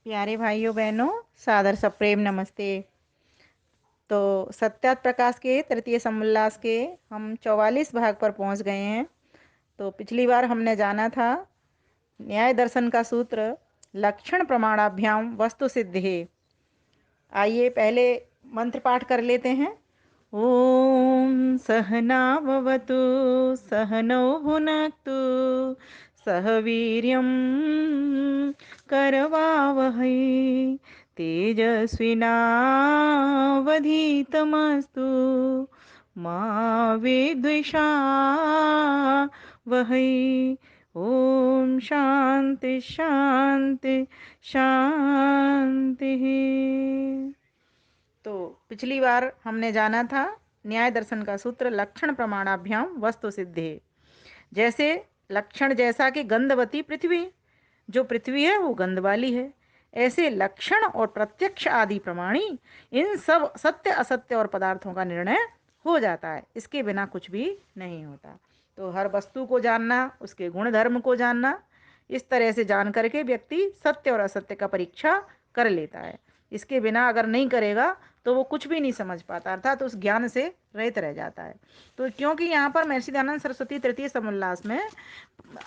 प्यारे भाइयों बहनों, सादर सप्रेम नमस्ते। तो सत्यात प्रकाश के तृतीय समोल्लास के हम 44 भाग पर पहुंच गए हैं। तो पिछली बार हमने जाना था न्याय दर्शन का सूत्र लक्षण प्रमाणाभ्याम वस्तु सिद्धि। आइए पहले मंत्र पाठ कर लेते हैं। ओम सहनाववतु सहनौ भुनक्तु सह वीर्यं करवावहै तेजस्विनावधीतमस्तु मा विद्विषावहै। ओम शांति शांति शांति। तो पिछली बार हमने जाना था न्याय दर्शन का सूत्र लक्षण प्रमाणाभ्याम वस्तु सिद्धि। जैसे लक्षण जैसा कि गंधवती पृथ्वी, जो पृथ्वी है वो गंध वाली है, ऐसे लक्षण और प्रत्यक्ष आदि प्रमाणी इन सब सत्य असत्य और पदार्थों का निर्णय हो जाता है। इसके बिना कुछ भी नहीं होता। तो हर वस्तु को जानना, उसके गुण धर्म को जानना, इस तरह से जान करके व्यक्ति सत्य और असत्य का परीक्षा कर लेता है। इसके बिना अगर नहीं करेगा तो वो कुछ भी नहीं समझ पाता, अर्थात उस ज्ञान से रहित रह जाता है। तो क्योंकि यहाँ पर महर्षि दयानंद सरस्वती तृतीय समोल्लास में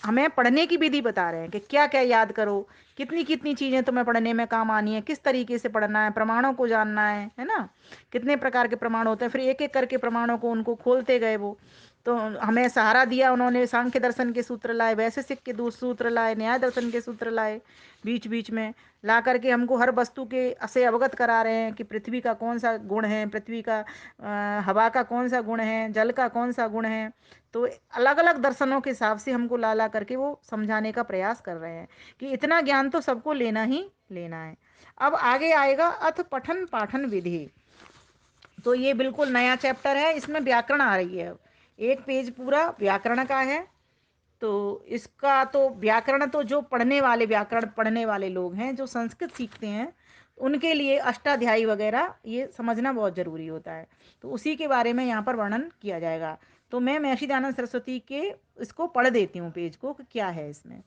हमें पढ़ने की विधि बता रहे हैं कि क्या क्या याद करो, कितनी कितनी चीजें तुम्हें पढ़ने में काम आनी है, किस तरीके से पढ़ना है, प्रमाणों को जानना है ना। कितने प्रकार के प्रमाण होते हैं, फिर एक एक करके प्रमाणों को उनको खोलते गए वो। तो हमें सहारा दिया उन्होंने, सांख्य दर्शन के सूत्र लाए, वैशेषिक के सूत्र लाए, न्याय दर्शन के सूत्र लाए, बीच बीच में ला करके हमको हर वस्तु के से अवगत करा रहे हैं कि पृथ्वी का कौन सा गुण है, पृथ्वी का हवा का कौन सा गुण है, जल का कौन सा गुण है। तो अलग अलग दर्शनों के हिसाब से हमको ला ला करके वो समझाने का प्रयास कर रहे हैं कि इतना ज्ञान तो सबको लेना ही लेना है। अब आगे आएगा अथ पठन पाठन विधि। तो ये बिल्कुल नया चैप्टर है, इसमें व्याकरण आ रही है। एक पेज पूरा व्याकरण का है। तो इसका तो व्याकरण तो जो पढ़ने वाले, व्याकरण पढ़ने वाले लोग हैं, जो संस्कृत सीखते हैं, उनके लिए अष्टाध्यायी वगैरह ये समझना बहुत जरूरी होता है। तो उसी के बारे में यहाँ पर वर्णन किया जाएगा। तो मैं महर्षि दयानंद सरस्वती के इसको पढ़ देती हूँ पेज को कि क्या है इसमें।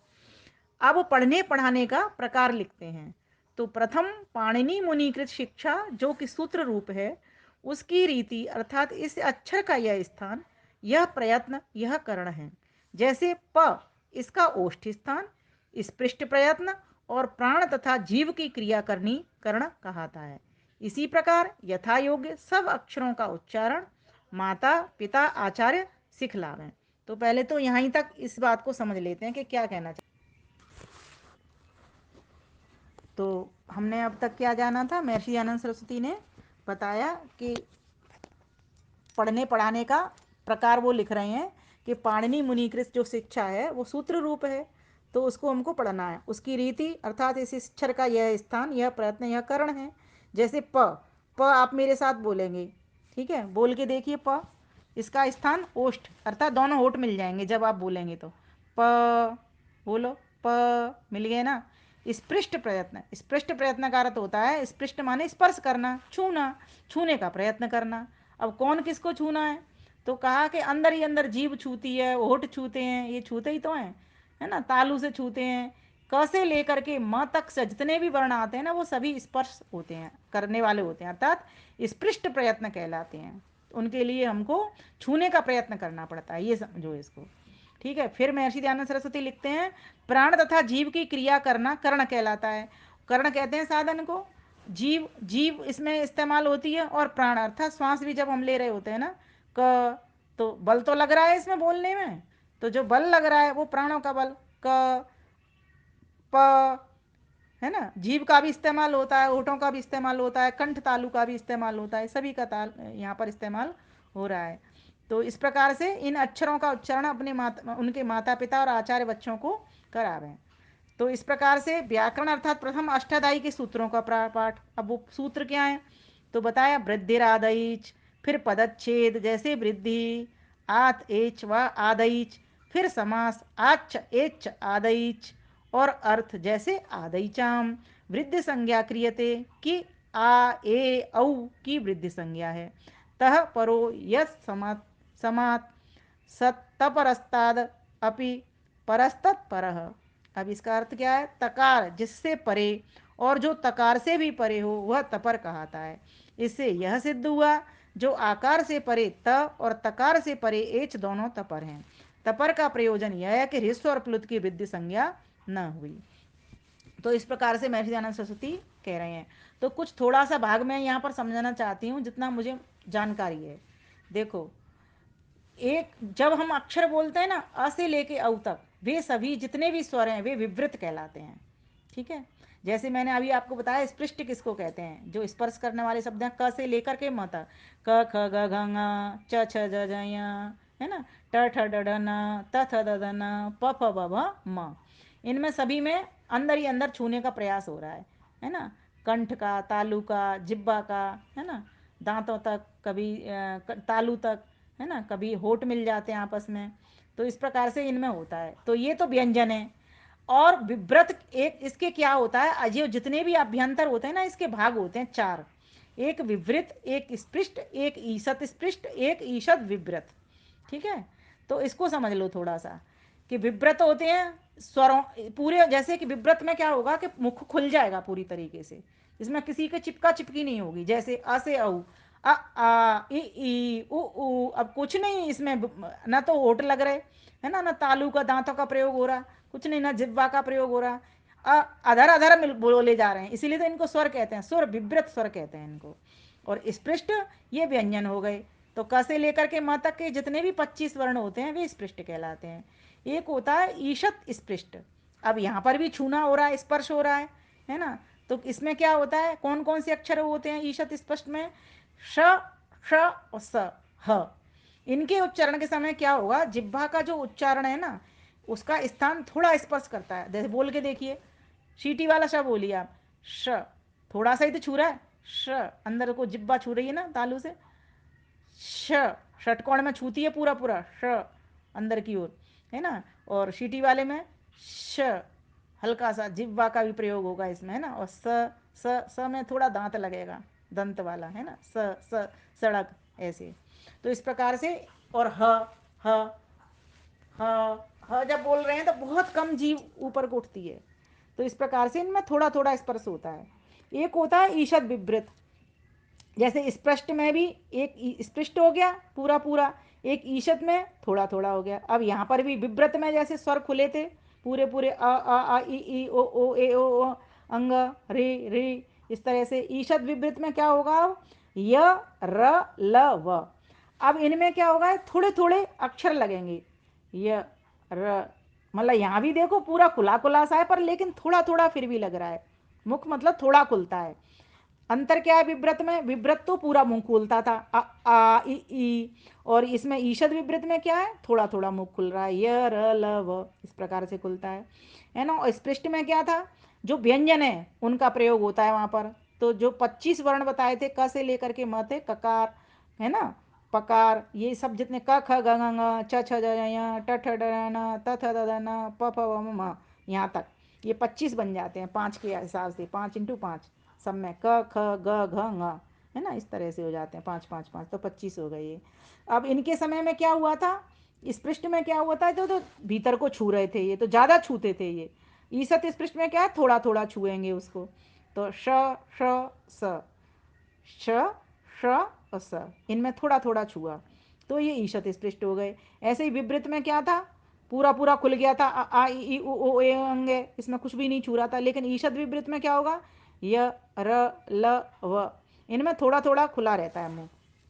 अब पढ़ने पढ़ाने का प्रकार लिखते हैं। तो प्रथम पाणिनि मुनिकृत शिक्षा जो कि सूत्र रूप है, उसकी रीति अर्थात इस अक्षर का यह स्थान, यह प्रयत्न, यह करण है। जैसे प इसका ओष्ठ स्थान, स्पृष्ट प्रयत्न और प्राण तथा जीव की क्रिया करनी कर्ण कहता है। इसी प्रकार यथा योग्य सब अक्षरों का उच्चारण माता पिता आचार्य सिखलावें। तो पहले तो यहीं तक इस बात को समझ लेते हैं कि क्या कहना चाहिए। तो हमने अब तक क्या जाना था, महर्षि आनंद सरस्वती ने बताया कि पढ़ने पढ़ाने का प्रकार वो लिख रहे हैं कि पाणिनि मुनिकृत जो शिक्षा है वो सूत्र रूप है, तो उसको हमको पढ़ना है। उसकी रीति अर्थात इस अक्षर का यह स्थान, यह प्रयत्न, यह करण है। जैसे प आप मेरे साथ बोलेंगे, ठीक है, बोल के देखिए। प इसका स्थान ओष्ठ, अर्थात दोनों होठ मिल जाएंगे जब आप बोलेंगे तो। प बोलो, प मिल गए ना। स्पृष्ट प्रयत्न, स्पृष्ट प्रयत्न का अर्थ होता है, स्पृष्ट माने स्पर्श करना, छूना, छूने का प्रयत्न करना। अब कौन किसको छूना है, तो कहा कि अंदर ही अंदर जीभ छूती है, होठ छूते हैं, ये छूते ही तो हैं, है ना। तालू से छूते हैं, क से लेकर के म तक से जितने भी वर्ण आते हैं ना, वो सभी स्पर्श होते हैं, करने वाले होते हैं, अर्थात स्पृष्ट प्रयत्न कहलाते हैं। उनके लिए हमको छूने का प्रयत्न करना पड़ता है, ये समझो इसको। ठीक है। फिर महर्षि दयानंद सरस्वती लिखते हैं प्राण तथा जीव की क्रिया करना कर्ण कहलाता है। कर्ण कहते हैं साधन को। जीव, जीव इसमें इस्तेमाल होती है, और प्राण अर्थात श्वास भी जब हम ले रहे होते हैं ना, क तो बल तो लग रहा है इसमें बोलने में, तो जो बल लग रहा है वो प्राणों का बल, क प, है ना। जीव का भी इस्तेमाल होता है, होठों का भी इस्तेमाल होता है, कंठ तालु का भी इस्तेमाल होता है, सभी का ताल यहाँ पर इस्तेमाल हो रहा है। तो इस प्रकार से इन अक्षरों का उच्चारण अपने उनके माता पिता और आचार्य बच्चों को करा रहे हैं। तो इस प्रकार से व्याकरण अर्थात प्रथम अष्टाध्यायी के सूत्रों का पाठ। अब वो सूत्र क्या है, तो बताया वृद्धिरादैच, फिर पदच्छेद जैसे वृद्धि, आत एच व आदैच, फिर समास आच एच आदैच, और अर्थ जैसे आदैचाम। वृद्धि संज्ञा क्रियते कि आ ए औ की वृद्धि संज्ञा है। तह परो यस समात समात सत्तपरस्ताद अपि परस्तत् परः। अब इसका अर्थ क्या है, तकार जिससे परे और जो तकार से भी परे हो वह तपर कहलाता है। इससे यह सिद्ध हुआ जो आकार से परे त और तकार से परे एच दोनों तपर हैं। तपर का प्रयोजन यह है कि ह्रस्व और प्लुत की वृद्धि संज्ञा न हुई। तो इस प्रकार से महर्षि दयानंद सरस्वती कह रहे हैं। तो कुछ थोड़ा सा भाग मैं यहाँ पर समझाना चाहती हूँ जितना मुझे जानकारी है। देखो, एक जब हम अक्षर बोलते हैं ना, अ से लेके औ तक, वे सभी जितने भी स्वर हैं वे विवृत कहलाते हैं। ठीक है, जैसे मैंने अभी आपको बताया स्पृष्ट किसको कहते हैं, जो स्पर्श करने वाले शब्द हैं क से लेकर के म तक, क ख ग घ ङ च छ ज झ ञ, है ना, ट ठ ड ढ न, त थ द ध न, प फ ब भ म। इनमें सभी में अंदर ही अंदर छूने का प्रयास हो रहा है ना, कंठ का, तालू का, जिब्बा का, है ना, दांतों तक, कभी तालू तक, है ना, कभी होठ मिल जाते हैं आपस में। तो इस प्रकार से इनमें होता है। तो ये तो व्यंजन है। और विव्रत एक इसके क्या होता है, ये जितने भी अभ्यंतर होते हैं ना, इसके भाग होते हैं चार। एक विवृत, एक स्पृष्ट, एक ईशत स्पृष्ट, एक ईशत विव्रत। ठीक है, तो इसको समझ लो थोड़ा सा कि विव्रत होते हैं स्वरों पूरे, जैसे कि विव्रत में क्या होगा कि मुख खुल जाएगा पूरी तरीके से, इसमें किसी के चिपका चिपकी नहीं होगी। जैसे अ से औ, अ आ ई उ ऊ, अब कुछ नहीं इसमें, ना तो होठ लग रहे, है ना तालू का दांतों का प्रयोग हो रहा, कुछ नहीं, ना जिह्वा का प्रयोग हो रहा, अधर अधर बोले जा रहे हैं, इसीलिए तो इनको स्वर कहते हैं, स्वर विव्रत स्वर कहते हैं इनको। और स्पृष्ट ये व्यंजन हो गए। तो क से लेकर के म तक के जितने भी 25 वर्ण होते हैं वे स्पृष्ट कहलाते हैं। एक होता है ईशत स्पृष्ट। अब यहाँ पर भी छूना हो रहा है, स्पर्श हो रहा है ना। तो इसमें क्या होता है, कौन कौन से अक्षर होते हैं ईशत स्पष्ट में, श, श और स, ह। इनके उच्चारण के समय क्या होगा, जिह्वा का जो उच्चारण है ना, उसका स्थान थोड़ा स्पर्श करता है। जैसे बोल के देखिए, सीटी वाला श बोलिए आप, श, थोड़ा सा ही तो छू रहा है, श, अंदर को जिब्बा छू रही है ना तालू से, श, षटकोण में छूती है पूरा पूरा श अंदर की ओर, है ना। और सीटी वाले में श, हल्का सा जिह्वा का भी प्रयोग होगा इसमें, है ना। और स में थोड़ा दांत लगेगा, दंत वाला, है ना, सड़क, ऐसे। तो इस प्रकार से। और ह जब बोल रहे हैं तो बहुत कम जीव ऊपर को उठती है। तो इस प्रकार से इनमें थोड़ा थोड़ा स्पर्श होता है। एक होता है ईशद विवृत, जैसे स्पष्ट में भी एक स्पष्ट हो गया पूरा पूरा, एक ईशत में थोड़ा थोड़ा हो गया। अब यहाँ पर भी विव्रत में जैसे स्वर खुले थे पूरे पूरे, आ ई ओ ए ओ अंग, रे रे, इस तरह से। ईशत विवृत में क्या होगा, अब य, र, ल, व। अब इनमें क्या होगा, थोड़े थोड़े अक्षर लगेंगे, य, र, मतलब यहाँ भी देखो पूरा खुला खुला सा है, पर लेकिन थोड़ा थोड़ा फिर भी लग रहा है। मुख मतलब थोड़ा खुलता है। अंतर क्या है विव्रत में, विव्रत तो पूरा मुंह खोलता था, आ ई। और इसमें ईशद विव्रत में क्या है, थोड़ा थोड़ा मुंह खुल रहा है, य, र, ल, व, इस प्रकार से खुलता है ना। और स्पृष्ट में क्या था, जो व्यंजन है उनका प्रयोग होता है वहां पर। तो जो 25 वर्ण बताए थे, क से लेकर के म थे, ककार, है ना, पकार, ये सब जितने क ख ग घ ङ छ छ ज झ ञ ट ठ ड न त थ द ध न प फ ब म, यहाँ तक ये 25 बन जाते हैं, 5 के हिसाब से, 5 इंटू 5 सब में, क ख ग घ ङ, है ना, इस तरह से हो जाते हैं, 5 5 5, तो 25 हो गए ये। अब इनके समय में क्या हुआ था, स्पृष्ट में क्या हुआ था, तो भीतर को छू रहे थे, ये तो ज़्यादा छूते थे ये। ईसत स्पृष्ट में क्या है, थोड़ा थोड़ा छुएंगे उसको। तो श, श, श, श और स, इनमें थोड़ा थोड़ा छुआ, तो ये ईशत स्पृष्ट हो गए। ऐसे ही विवृत में क्या था, पूरा पूरा खुल गया था, आ ई उ ए अंगे, इसमें कुछ भी नहीं छू रहा था। लेकिन ईशत विवृत में क्या होगा, य, र, ल, व, इनमें थोड़ा थोड़ा खुला रहता है मुंह,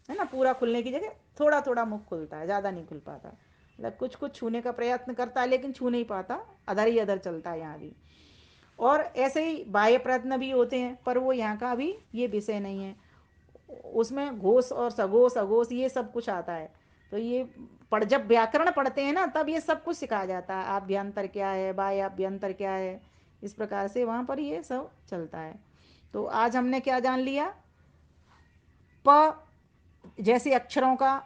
है ना, पूरा खुलने की जगह थोड़ा थोड़ा मुंह खुलता है, ज़्यादा नहीं खुल पाता। मतलब कुछ कुछ छूने का प्रयत्न करता है लेकिन छू नहीं पाता, अधर ही अधर चलता है यहाँ भी। और ऐसे ही बाह्य प्रयत्न भी होते हैं, पर वो यहाँ का अभी ये विषय नहीं है। उसमें घोष और सघोष अघोष ये सब कुछ आता है। तो ये जब व्याकरण पढ़ते हैं ना, तब ये सब कुछ सिखाया जाता है, आभ्यंतर क्या है, बाह्य अभ्यंतर क्या है, इस प्रकार से वहाँ पर ये सब चलता है। तो आज हमने क्या जान लिया, प जैसे अक्षरों का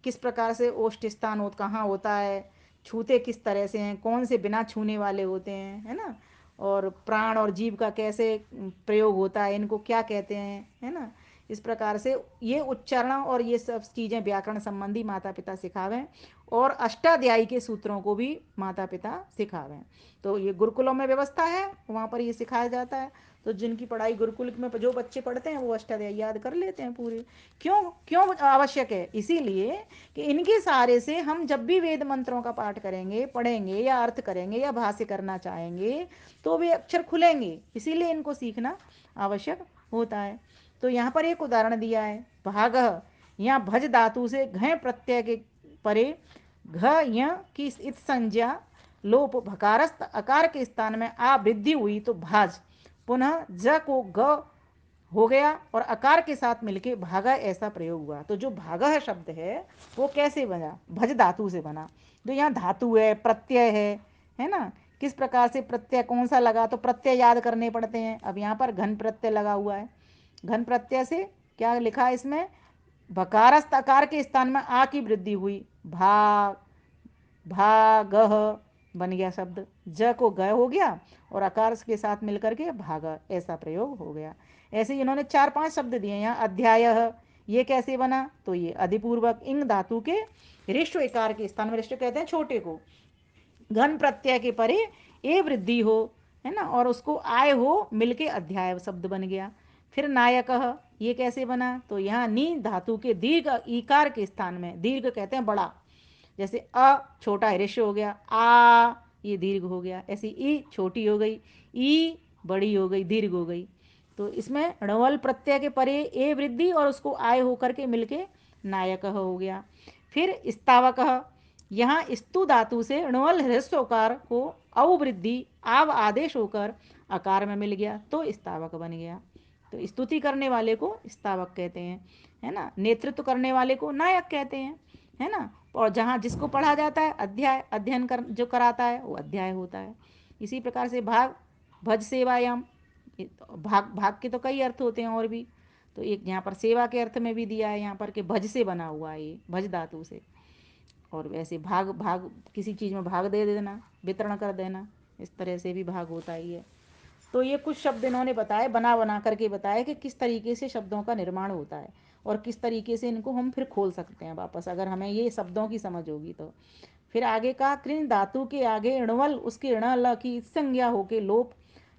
किस प्रकार से ओष्ठ स्थान कहाँ होता है, छूते किस तरह से हैं, कौन से बिना छूने वाले होते हैं, है ना। और प्राण और जीव का कैसे प्रयोग होता है, इनको क्या कहते हैं, है ना। इस प्रकार से ये उच्चारण और ये सब चीज़ें व्याकरण संबंधी माता पिता सिखावें, और अष्टाध्यायी के सूत्रों को भी माता पिता सिखावें। तो ये गुरुकुलों में व्यवस्था है, वहाँ पर ये सिखाया जाता है। तो जिनकी पढ़ाई गुरुकुल में जो बच्चे पढ़ते हैं वो अष्टाध्यायी याद कर लेते हैं पूरे। क्यों क्यों आवश्यक है? इसीलिए कि इनके सहारे से हम जब भी वेद मंत्रों का पाठ करेंगे, पढ़ेंगे या अर्थ करेंगे या भाष्य करना चाहेंगे तो वे अक्षर खुलेंगे। इसीलिए इनको सीखना आवश्यक होता है। तो यहाँ पर एक उदाहरण दिया है, भाग। यहाँ भज धातु से घ प्रत्यय के परे घ य की इत संज्ञा लोप भकारस्थ अकार के स्थान में आ वृद्धि हुई तो भाज, पुनः ज को ग हो गया और अकार के साथ मिलके भागा, ऐसा प्रयोग हुआ। तो जो भागा शब्द है वो कैसे बना? भज धातु से बना। तो यहाँ धातु है, प्रत्यय है ना। किस प्रकार से प्रत्यय कौन सा लगा? तो प्रत्यय याद करने पड़ते हैं। अब यहाँ पर घन प्रत्यय लगा हुआ है। घन प्रत्यय से क्या लिखा है इसमें? भकारस्थ अकार के स्थान में आ की वृद्धि हुई, भाग भाग बन गया शब्द। ज को ग हो गया और आकार के साथ मिलकर के भागा, ऐसा प्रयोग हो गया। ऐसे ही इन्होंने 4-5 शब्द दिए यहाँ। अध्याय, ये कैसे बना? तो ये अधिपूर्वक इंग धातु के रिष्ट इकार के स्थान में, रिष्ट कहते हैं छोटे को, घन प्रत्यय के परे ए वृद्धि हो, है ना, और उसको आय हो, मिलके अध्याय शब्द बन गया। फिर नायक, ये कैसे बना? तो यहाँ नी धातु के दीर्घ ईकार के स्थान में, दीर्घ कहते हैं बड़ा, जैसे अ छोटा ऋष हो गया, आ ये दीर्घ हो गया, ऐसी ई छोटी हो गई, ई बड़ी हो गई, दीर्घ हो गई। तो इसमें णवल प्रत्यय के परे ए वृद्धि और उसको आय होकर के मिलके नायक हो गया। फिर स्तावक, यहाँ स्तु धातु से णवल ह्रस्वकार को अवृद्धि आव आदेश होकर आकार में मिल गया तो स्तावक बन गया। तो स्तुति करने वाले को स्तावक कहते हैं, है ना। नेतृत्व करने वाले को नायक कहते हैं, है ना। और जहाँ जिसको पढ़ा जाता है अध्याय, अध्ययन कर जो कराता है वो अध्याय होता है। इसी प्रकार से भाग, भज सेवायाम, भाग भाग के तो कई अर्थ होते हैं और भी। तो एक यहाँ पर सेवा के अर्थ में भी दिया है यहाँ पर कि भज से बना हुआ है, ये भज धातु से। और वैसे भाग, भाग किसी चीज़ में भाग दे देना, वितरण कर देना, इस तरह से भी भाग होता ही है। तो ये कुछ शब्द इन्होंने बताए, बना बना करके बताए कि किस तरीके से शब्दों का निर्माण होता है और किस तरीके से इनको हम फिर खोल सकते हैं वापस, अगर हमें ये शब्दों की समझ होगी तो। फिर आगे का कृन धातु के आगे णवल, उसके ण ल की संज्ञा होके लोप,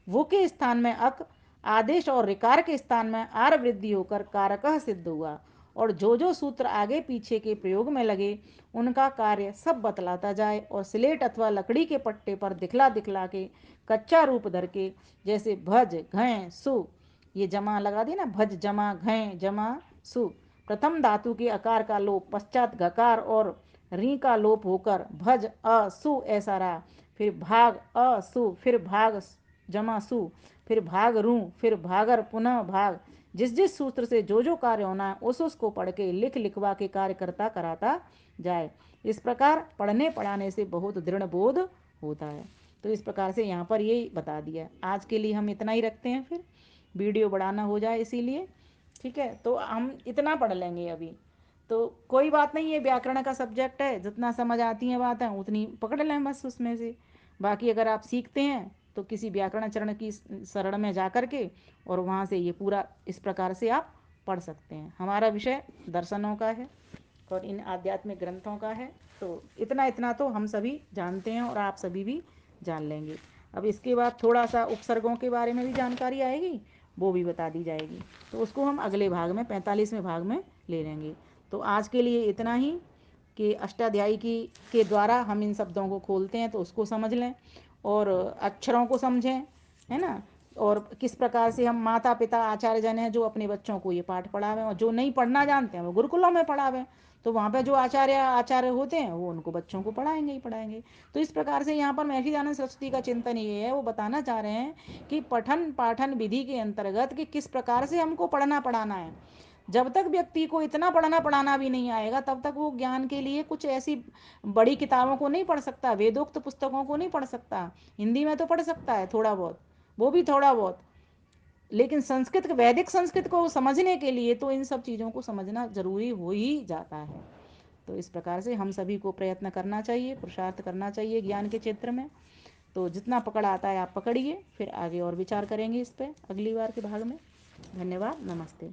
वो के स्थान में अक, आदेश और रिकार के स्थान में आर वृद्धि होकर कारक सिद्ध हुआ। और जो सूत्र आगे पीछे के प्रयोग में लगे उनका कार्य सब बतलाता जाए और स्लेट अथवा लकड़ी के पट्टे पर दिखला दिखला के कच्चा रूप धर के, जैसे भज घय सु, ये जमा लगा दी ना, भज जमा घय जमा सु, प्रथम धातु के आकार का लोप, पश्चात गकार और री का लोप होकर भज अ सु ऐसा रहा। फिर भाग अ सु, फिर भाग जमा सु, फिर भाग रू, फिर भागर, पुनः भाग। जिस जिस सूत्र से जो कार्य होना है उस उसको पढ़ के लिख लिखवा के कार्य करता कराता जाए। इस प्रकार पढ़ने पढ़ाने से बहुत दृढ़ बोध होता है। तो इस प्रकार से यहाँ पर ये बता दिया। आज के लिए हम इतना ही रखते हैं, फिर वीडियो बढ़ाना हो जाए इसीलिए, ठीक है। तो हम इतना पढ़ लेंगे अभी, तो कोई बात नहीं, ये व्याकरण का सब्जेक्ट है, जितना समझ आती हैं बातें उतनी पकड़ लें बस उसमें से। बाकी अगर आप सीखते हैं तो किसी व्याकरण चरण की शरण में जा कर के और वहाँ से ये पूरा इस प्रकार से आप पढ़ सकते हैं। हमारा विषय दर्शनों का है और इन आध्यात्मिक ग्रंथों का है, तो इतना इतना तो हम सभी जानते हैं और आप सभी भी जान लेंगे। अब इसके बाद थोड़ा सा उपसर्गों के बारे में भी जानकारी आएगी, वो भी बता दी जाएगी, तो उसको हम अगले भाग में 45वें भाग में ले लेंगे। तो आज के लिए इतना ही कि अष्टाध्यायी की के द्वारा हम इन शब्दों को खोलते हैं तो उसको समझ लें और अक्षरों को समझें, है ना। और किस प्रकार से हम माता पिता आचार्य जन हैं जो अपने बच्चों को ये पाठ पढ़ावें, और जो नहीं पढ़ना जानते हैं वो गुरुकुलों में पढ़ावें। तो वहाँ पे जो आचार्य होते हैं वो उनको बच्चों को पढ़ाएंगे ही पढ़ाएंगे। तो इस प्रकार से यहाँ पर महर्षि दयानंद सरस्वती का चिंतन ये है, वो बताना चाह रहे हैं कि पठन पाठन विधि के अंतर्गत कि किस प्रकार से हमको पढ़ना पढ़ाना है। जब तक व्यक्ति को इतना पढ़ना पढ़ाना भी नहीं आएगा तब तक वो ज्ञान के लिए कुछ ऐसी बड़ी किताबों को नहीं पढ़ सकता, वेदोक्त पुस्तकों को नहीं पढ़ सकता। हिंदी में तो पढ़ सकता है थोड़ा बहुत, वो भी थोड़ा बहुत, लेकिन संस्कृत, वैदिक संस्कृत को समझने के लिए तो इन सब चीज़ों को समझना जरूरी हो ही जाता है। तो इस प्रकार से हम सभी को प्रयत्न करना चाहिए, पुरुषार्थ करना चाहिए ज्ञान के क्षेत्र में। तो जितना पकड़ आता है आप पकड़िए, फिर आगे और विचार करेंगे इस पर अगली बार के भाग में। धन्यवाद, नमस्ते।